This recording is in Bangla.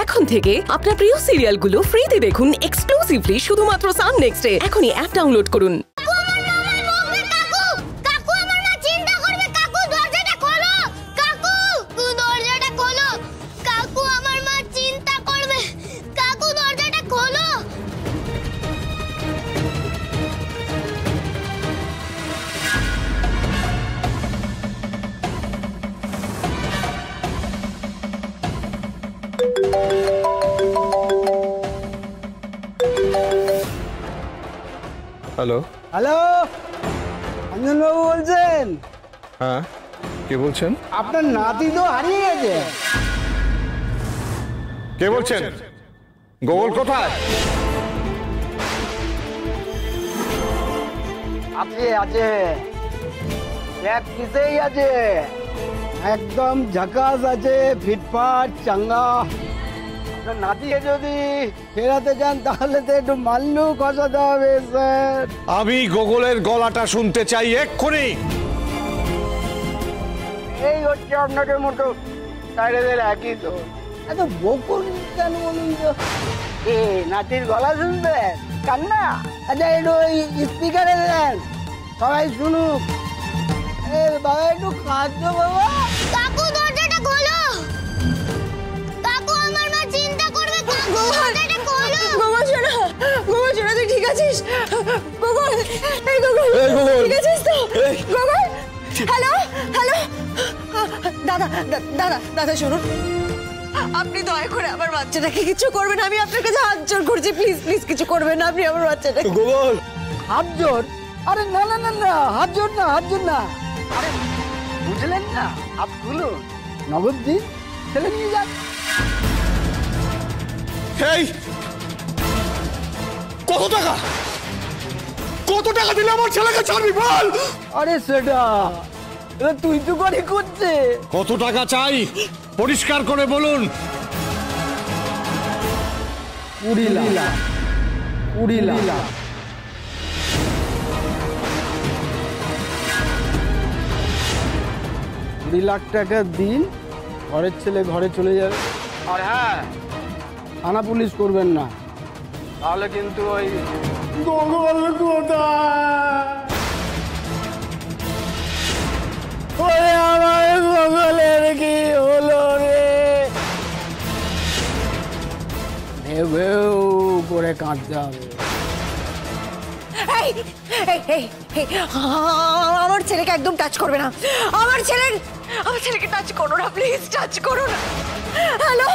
এখন থেকে আপনার প্রিয় সিরিয়ালগুলো ফ্রিতে দেখুন এক্সক্লুসিভলি শুধুমাত্র সান নেক্সটে। এখনই অ্যাপ ডাউনলোড করুন। হ্যালো হ্যালো, অঞ্জনবাবু বলছেন? হ্যাঁ, কে বলছেন? আপনার নাতি তো হারিয়ে গেছে। কে বলছেন? গোগল কোথায়? আছে আছে, এক পিসেই আছে, একদম ঝাকাস আছে, ফিটফাট চাঙ্গা। আপনার নাতিকে যদি ফেরাতে চান তাহলে তো একটু মাল্লু কষাতে হবে স্যার। আমি গোগলের গলাটা শুনতে চাই এক্ষুনি। এই হচ্ছে আপনাদের মতো সাইডেদের একই তো। এত বকুন কেন বলুন তো? এ নাতির গলা শুনবেন? কান্না? আচ্ছা একটু ওই স্পিকারে দেন, সবাই শুনুক। এ বাবা একটু কাঁদছো বাবা। কাকু দরজাটা খোলো। কাকু আমার মা চিন্তা করবে। কাকু দরজাটা খোলো। গোগল শোনা, গোগল শোনা, তুই ঠিক আছিস? গোগল, এই গোগল, ঠিক আছিস তো? গোগল, হ্যালো হ্যালো, দাদা দাদা দাদা শুনুন, আপনি দয়া করে আমার বাচ্চাটাকে কিছু করবেন, আমি আপনার কাছে হাত জোর করছি, প্লিজ প্লিজ কিছু করবেন না আপনি আমার বাচ্চাটাকে। গোগল হাত জোর? আরে না না না না, হাত জোর না, হাত জোর না। আরে বুঝলেন না, হাত খুলুন, নগদ দিন, ছেলে নিয়ে যান। এই কত টাকা, কত টাকা দিলে আমার ছেলেকে ছাড়বি বল? আরে সেটা তুই তো করে করছে। কত টাকা চাই পরিষ্কার করে বলুন। 20 লাখ। 20 লাখ। 20 লাখ টাকা দিন, ঘরের ছেলে ঘরে চলে যাবে। আর হ্যাঁ, থানা পুলিশ করবেন না, তাহলে কিন্তু ওই গোগল কোথায় আমার গোগলের কি হলো রে? ভেউ করে কাঁদতে হবে। আমার ছেলেকে একদম টাচ করবে না, আমার ছেলেকে টাচ করো না, প্লিজ টাচ করো না। হ্যালো।